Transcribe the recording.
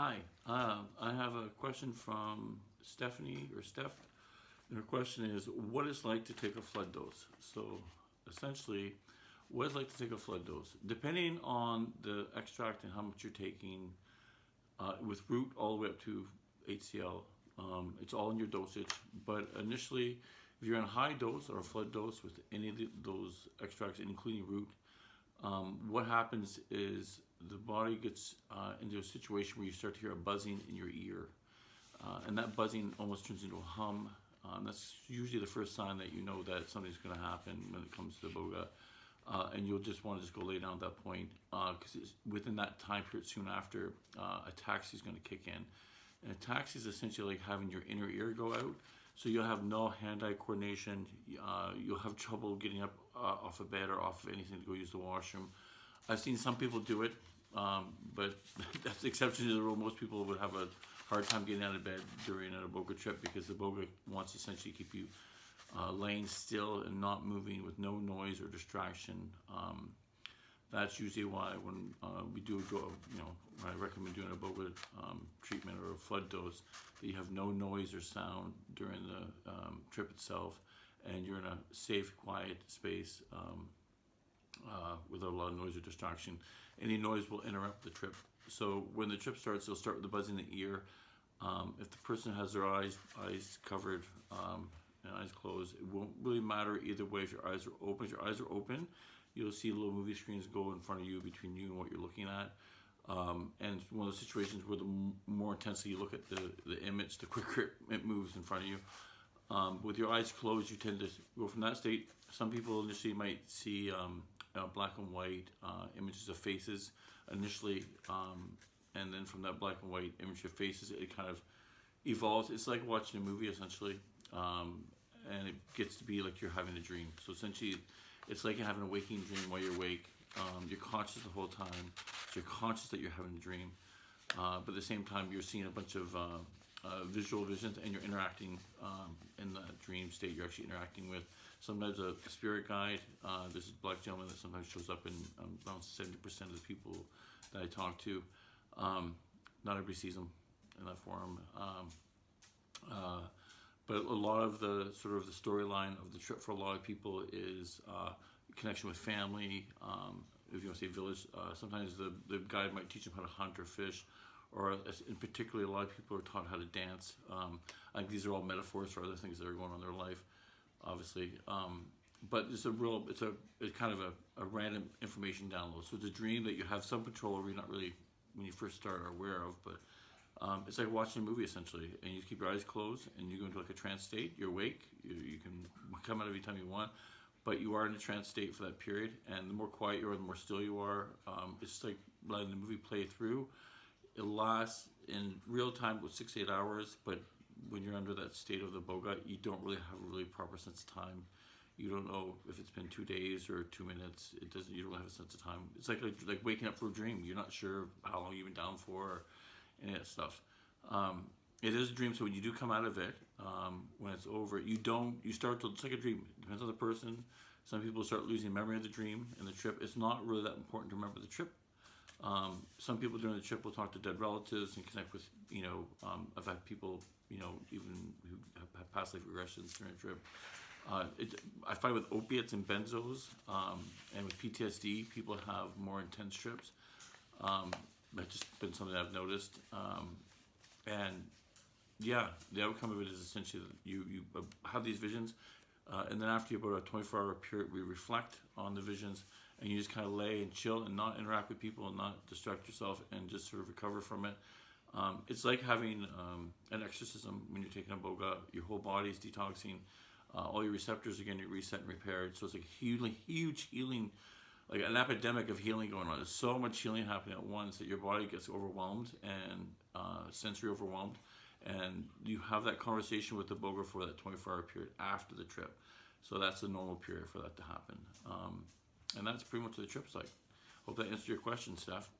Hi, I have a question from Stephanie or Steph. And her question is, what it's like to take a flood dose? So essentially, what it's like to take a flood dose. Depending on the extract and how much you're taking, with root all the way up to HCl, it's all in your dosage. But initially, if you're on a high dose or a flood dose with any of those extracts, including root, what happens is the body gets into a situation where you start to hear a buzzing in your ear. And that buzzing almost turns into a hum. That's usually the first sign that you know that something's going to happen when it comes to Iboga. And you'll just want to just go lay down at that point, because within that time period soon after, a taxi is going to kick in. And a taxi is essentially like having your inner ear go out. So you'll have no hand-eye coordination. You'll have trouble getting up off a bed or off of anything to go use the washroom. I've seen some people do it, but that's the exception to the rule. Most people would have a hard time getting out of bed during an Iboga trip, because the Iboga wants to essentially keep you laying still and not moving with no noise or distraction. That's usually why when we do go, when I recommend doing a Iboga treatment or a flood dose, that you have no noise or sound during the trip itself, and you're in a safe, quiet space without a lot of noise or distraction. Any noise will interrupt the trip. So when the trip starts, they'll start with the buzz in the ear. If the person has their eyes covered and eyes closed, it won't really matter either way if your eyes are open. If your eyes are open, you'll see little movie screens go in front of you, between you and what you're looking at. And it's one of those situations where the more intensely you look at the image, the quicker it moves in front of you. With your eyes closed, you tend to go from that state. Some people initially might see black and white images of faces initially, and then from that black and white image of faces, it kind of evolves. It's like watching a movie essentially, and it gets to be like you're having a dream. So essentially, it's like having a waking dream while you're awake. You're conscious the whole time. So you're conscious that you're having a dream, but at the same time, you're seeing a bunch of visual visions, and you're interacting in that dream state. You're actually interacting with sometimes a spirit guide. This is a black gentleman that sometimes shows up in around 70% of the people that I talk to. Not everybody sees them in that form. But a lot of the sort of the storyline of the trip for a lot of people is connection with family. If you want to say village, sometimes the guide might teach them how to hunt or fish, or in particular, a lot of people are taught how to dance. I think these are all metaphors for other things that are going on in their life, obviously. But it's kind of a random information download. So it's a dream that you have some control over. You're not really, when you first start, are aware of, but it's like watching a movie essentially, and you keep your eyes closed and you go into like a trance state. You're awake. You can come out every time you want, but you are in a trance state for that period. And the more quiet you are, the more still you are. It's just like letting the movie play through. It lasts in real time with 6 to 8 hours, but when you're under that state of the Iboga, you don't really have a really proper sense of time. You don't know if it's been 2 days or 2 minutes. It doesn't. You don't have a sense of time. It's like waking up from a dream. You're not sure how long you've been down for, or any of that stuff. It is a dream, so when you do come out of it, when it's over, you start to, it's like a dream. It depends on the person. Some people start losing memory of the dream and the trip. It's not really that important to remember the trip. Some people during the trip will talk to dead relatives and connect with, I've had people, even who have past life regressions during a trip. I find with opiates and benzos, and with PTSD, people have more intense trips. That's just been something I've noticed. And yeah, the outcome of it is essentially that you have these visions, and then after about a 24-hour period, we reflect on the visions, and you just kind of lay and chill and not interact with people and not distract yourself and just sort of recover from it. It's like having an exorcism when you're taking Iboga. Your whole body is detoxing. All your receptors are getting reset and repaired. So it's like huge healing, like an epidemic of healing going on. There's so much healing happening at once that your body gets overwhelmed and sensory overwhelmed. And you have that conversation with the Iboga for that 24-hour period after the trip. So that's the normal period for that to happen. And that's pretty much what the trip's like. Hope that answered your question, Steph.